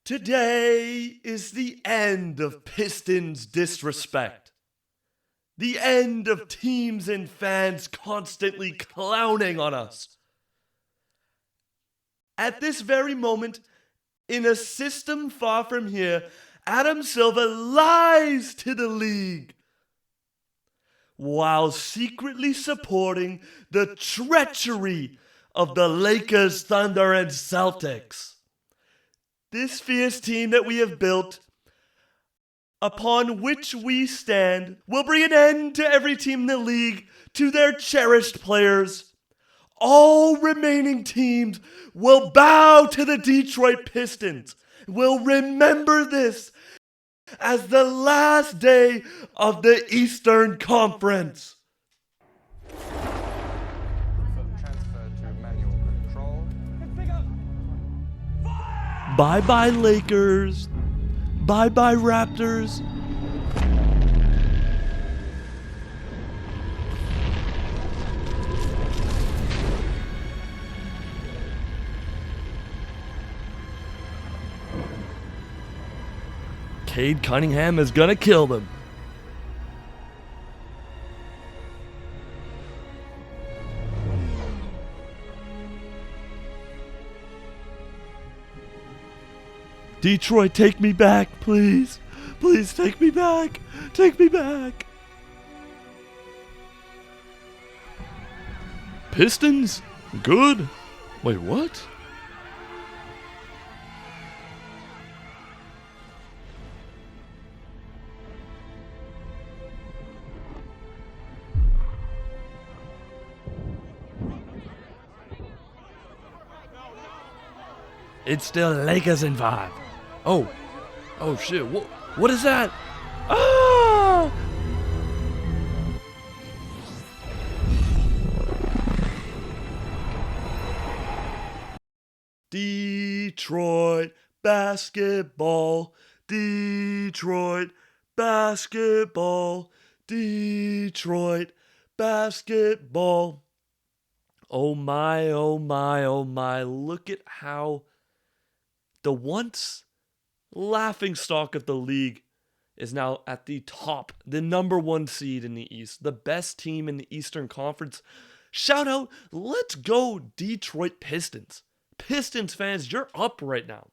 Today is the end of Pistons disrespect. The end of teams and fans constantly clowning on us. At this very moment, in a system far from here, Adam Silver lies to the league while secretly supporting the treachery of the Lakers, Thunder, and Celtics. This fierce team that we have built, upon which we stand, will bring an end to every team in the league, to their cherished players. All remaining teams will bow to the Detroit Pistons, will remember this as the last day of the Eastern Conference. Bye-bye Lakers. Bye-bye Raptors. Cade Cunningham is gonna kill them. Detroit, take me back, please. Please take me back. Take me back. Pistons? Good? Wait, what? It's still Lakers in 5. Oh shit, what is that? Ah! Detroit basketball, Detroit basketball, Detroit basketball. Oh my, oh my, oh my, look at how the once laughingstock of the league is now at the top, the number 1 seed in the East, the best team in the Eastern Conference. Shout out, let's go Detroit Pistons. Pistons fans, you're up right now.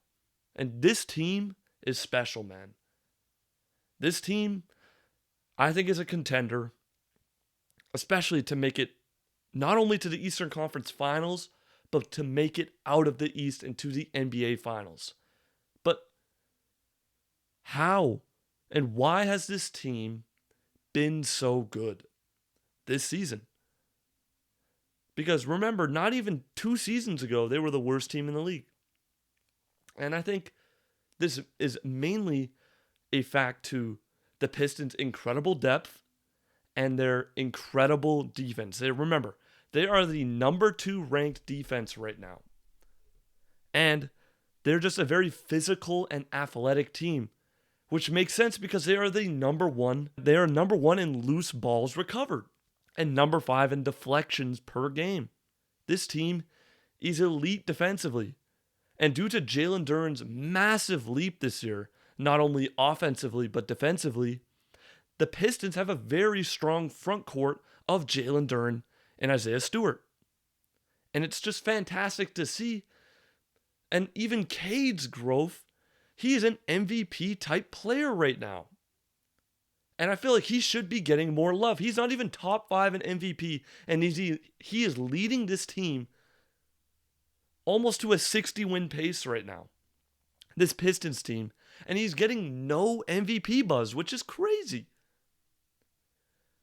And this team is special, man. This team, I think, is a contender, especially to make it not only to the Eastern Conference Finals, but to make it out of the East and to the NBA Finals. But how and why has this team been so good this season? Because remember, not even 2 seasons ago, they were the worst team in the league. And I think this is mainly a fact to the Pistons' incredible depth and their incredible defense. Remember, they are the number 2 ranked defense right now. And they're just a very physical and athletic team, which makes sense because they are the number 1. They are number 1 in loose balls recovered and number 5 in deflections per game. This team is elite defensively. And due to Jalen Duren's massive leap this year, not only offensively but defensively, the Pistons have a very strong front court of Jalen Duren and Isaiah Stewart. And it's just fantastic to see. And even Cade's growth, he is an MVP type player right now. And I feel like he should be getting more love. He's not even top 5 in MVP, and he is leading this team almost to a 60-win pace right now. This Pistons team. And he's getting no MVP buzz, which is crazy.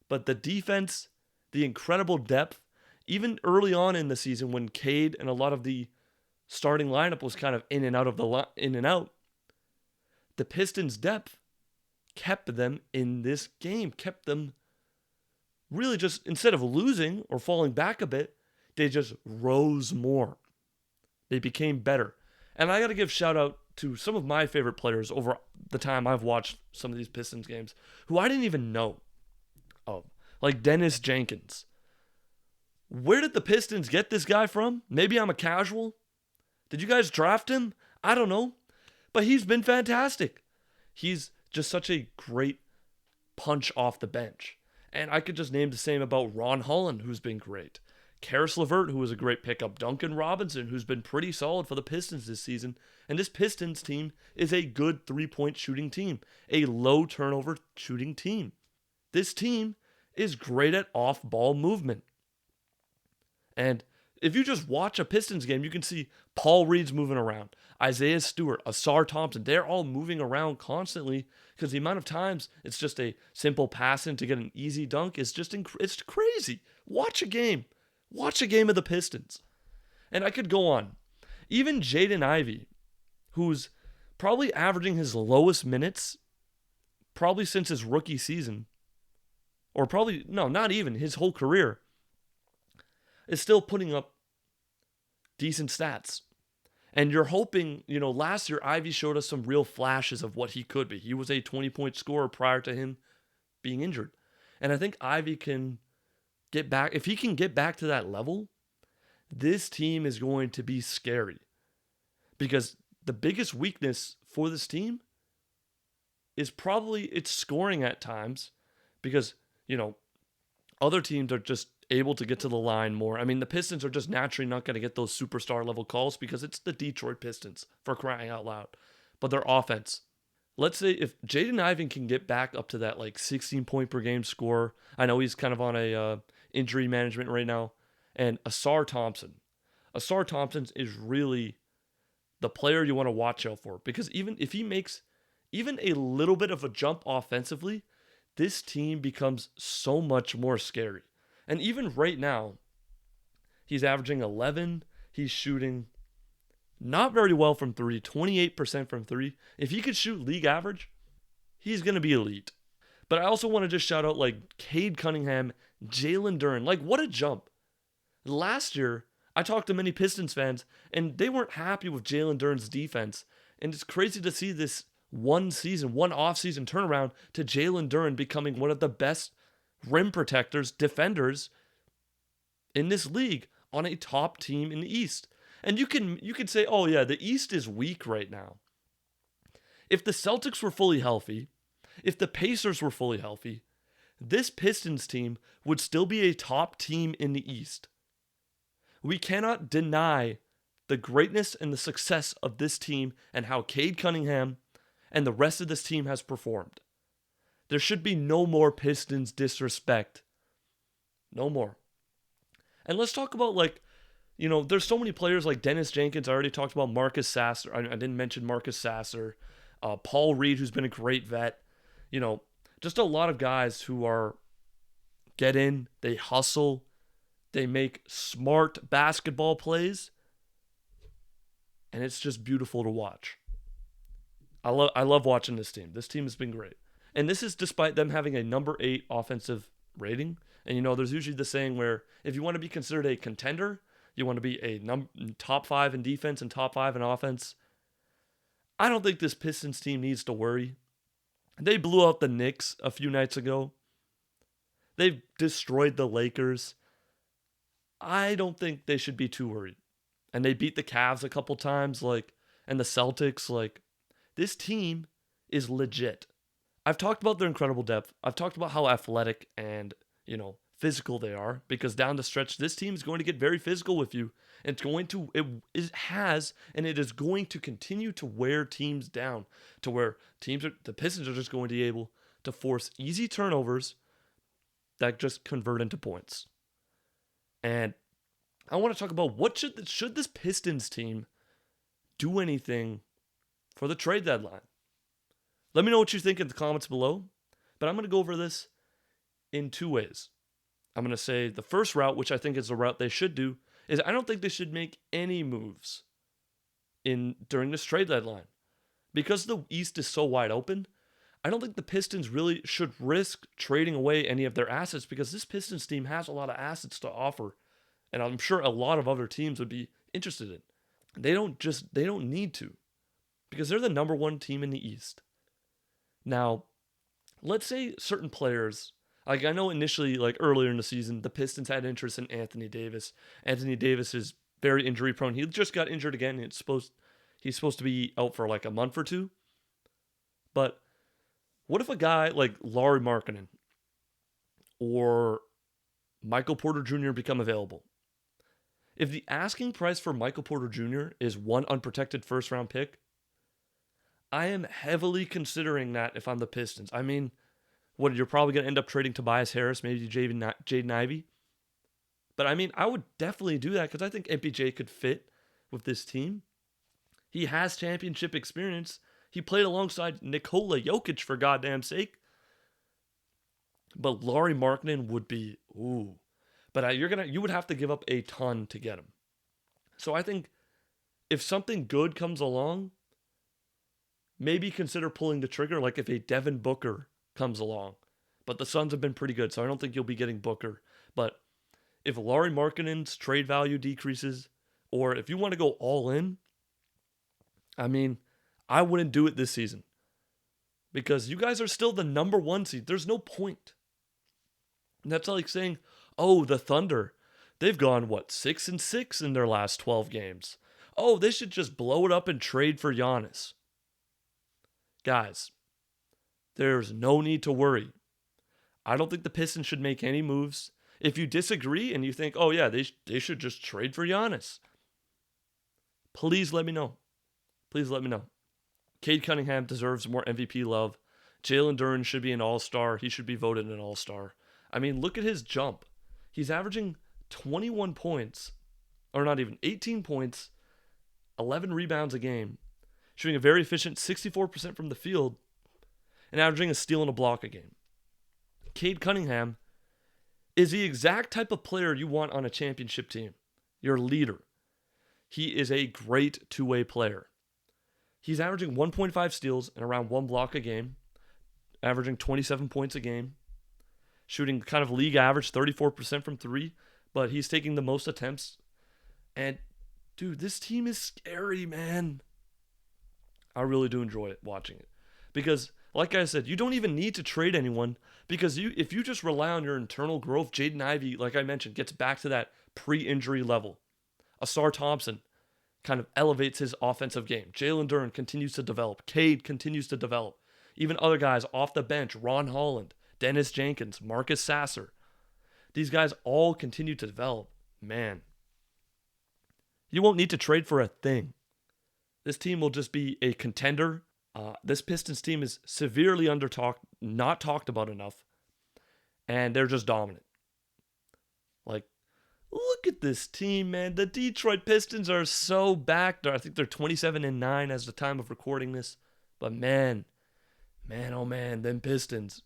But the defense, the incredible depth, even early on in the season when Cade and a lot of the starting lineup was kind of in and out, the Pistons' depth kept them in this game, kept them really just, instead of losing or falling back a bit, they just rose more. They became better. And I got to give shout out to some of my favorite players over the time I've watched some of these Pistons games who I didn't even know of, like Dennis Jenkins. Where did the Pistons get this guy from? Maybe I'm a casual. Did you guys draft him? I don't know. But he's been fantastic. He's just such a great punch off the bench. And I could just name the same about Ron Holland, who's been great. Karis LeVert, who was a great pickup. Duncan Robinson, who's been pretty solid for the Pistons this season. And this Pistons team is a good three-point shooting team, a low turnover shooting team. This team is great at off-ball movement. And if you just watch a Pistons game, you can see Paul Reed's moving around, Isaiah Stewart, Asar Thompson. They're all moving around constantly because the amount of times it's just a simple pass in to get an easy dunk is just it's crazy. Watch a game. Watch a game of the Pistons. And I could go on. Even Jaden Ivey, who's probably averaging his lowest minutes probably since his rookie season, or probably, no, not even, his whole career, is still putting up decent stats. And you're hoping, last year Ivy showed us some real flashes of what he could be. He was a 20-point scorer prior to him being injured. And I think Ivy can get back. If he can get back to that level, this team is going to be scary. Because the biggest weakness for this team is probably its scoring at times. Because, other teams are just able to get to the line more. I mean, the Pistons are just naturally not going to get those superstar level calls because it's the Detroit Pistons, for crying out loud. But their offense, let's say if Jaden Ivey can get back up to that 16 point per game score, I know he's kind of on a injury management right now, and Asar Thompson is really the player you want to watch out for, because even if he makes even a little bit of a jump offensively, this team becomes so much more scary. And even right now, he's averaging 11. He's shooting not very well from three, 28% from three. If he could shoot league average, he's going to be elite. But I also want to just shout out Cade Cunningham, Jalen Duren. What a jump. Last year, I talked to many Pistons fans, and they weren't happy with Jalen Duren's defense. And it's crazy to see this one off-season turnaround to Jalen Duren becoming one of the best rim protectors, defenders in this league on a top team in the East. And you can say, oh yeah, the East is weak right now. If the Celtics were fully healthy, if the Pacers were fully healthy, this Pistons team would still be a top team in the East. We cannot deny the greatness and the success of this team and how Cade Cunningham and the rest of this team has performed. There should be no more Pistons disrespect. No more. And let's talk about there's so many players like Dennis Jenkins. I already talked about Marcus Sasser. I didn't mention Marcus Sasser. Paul Reed, who's been a great vet. Just a lot of guys who get in, they hustle, they make smart basketball plays, and it's just beautiful to watch. I love watching this team. This team has been great. And this is despite them having a number 8 offensive rating. And there's usually the saying where if you want to be considered a contender, you want to be a top 5 in defense and top 5 in offense. I don't think this Pistons team needs to worry. They blew out the Knicks a few nights ago. They've destroyed the Lakers. I don't think they should be too worried. And they beat the Cavs a couple times, and the Celtics. This team is legit. I've talked about their incredible depth. I've talked about how athletic and, physical they are, because down the stretch, this team is going to get very physical with you. And it is going to continue to wear teams down to where the Pistons are just going to be able to force easy turnovers that just convert into points. And I want to talk about should this Pistons team do anything for the trade deadline? Let me know what you think in the comments below. But I'm going to go over this in 2 ways. I'm going to say the first route, which I think is the route they should do, is I don't think they should make any moves during this trade deadline. Because the East is so wide open, I don't think the Pistons really should risk trading away any of their assets, because this Pistons team has a lot of assets to offer. And I'm sure a lot of other teams would be interested in. They don't need to, because they're the number 1 team in the East. Now, let's say certain players, I know initially, earlier in the season, the Pistons had interest in Anthony Davis. Anthony Davis is very injury prone. He just got injured again. He's supposed to be out for like a month or two. But what if a guy like Lauri Markkanen or Michael Porter Jr. become available? If the asking price for Michael Porter Jr. is one unprotected first round pick, I am heavily considering that if I'm the Pistons. I mean, what, you're probably going to end up trading Tobias Harris, maybe Jaden Ivey. But I mean, I would definitely do that because I think MPJ could fit with this team. He has championship experience. He played alongside Nikola Jokic, for goddamn sake. But Lauri Markkanen would be, ooh. But you would have to give up a ton to get him. So I think if something good comes along, maybe consider pulling the trigger, like if a Devin Booker comes along. But the Suns have been pretty good, so I don't think you'll be getting Booker. But if Lauri Markkanen's trade value decreases, or if you want to go all in, I mean, I wouldn't do it this season. Because you guys are still the number 1 seed. There's no point. And that's like saying, oh, the Thunder, they've gone, 6-6 in their last 12 games. Oh, they should just blow it up and trade for Giannis. Guys, there's no need to worry. I don't think the Pistons should make any moves. If you disagree and you think, oh yeah, they should just trade for Giannis, please let me know. Please let me know. Cade Cunningham deserves more MVP love. Jalen Duren should be an all-star. He should be voted an all-star. I mean, look at his jump. He's averaging 21 points, or not even, 18 points, 11 rebounds a game, shooting a very efficient 64% from the field, and averaging a steal and a block a game. Cade Cunningham is the exact type of player you want on a championship team. Your leader. He is a great two-way player. He's averaging 1.5 steals and around 1 block a game, averaging 27 points a game, shooting kind of league average 34% from 3, but he's taking the most attempts. And, dude, this team is scary, man. I really do enjoy it, watching it. Because, like I said, you don't even need to trade anyone, because if you just rely on your internal growth, Jaden Ivey, like I mentioned, gets back to that pre-injury level. Asar Thompson kind of elevates his offensive game. Jalen Duren continues to develop. Cade continues to develop. Even other guys off the bench, Ron Holland, Dennis Jenkins, Marcus Sasser. These guys all continue to develop. Man, you won't need to trade for a thing. This team will just be a contender. This Pistons team is severely not talked about enough, and they're just dominant. Like, look at this team, man. The Detroit Pistons are so back. I think they're 27-9 as the time of recording this. But man, oh man, them Pistons.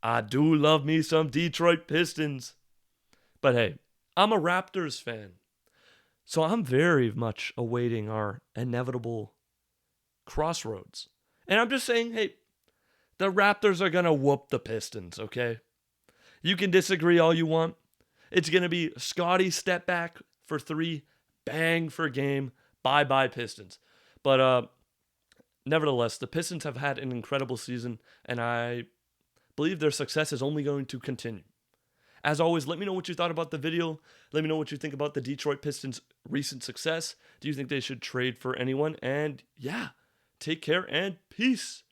I do love me some Detroit Pistons. But hey, I'm a Raptors fan. So I'm very much awaiting our inevitable crossroads. And I'm just saying, hey, the Raptors are going to whoop the Pistons, okay? You can disagree all you want. It's going to be Scotty step back for 3, bang for game, bye-bye Pistons. But nevertheless, the Pistons have had an incredible season, and I believe their success is only going to continue. As always, let me know what you thought about the video. Let me know what you think about the Detroit Pistons' recent success. Do you think they should trade for anyone? And yeah, take care and peace.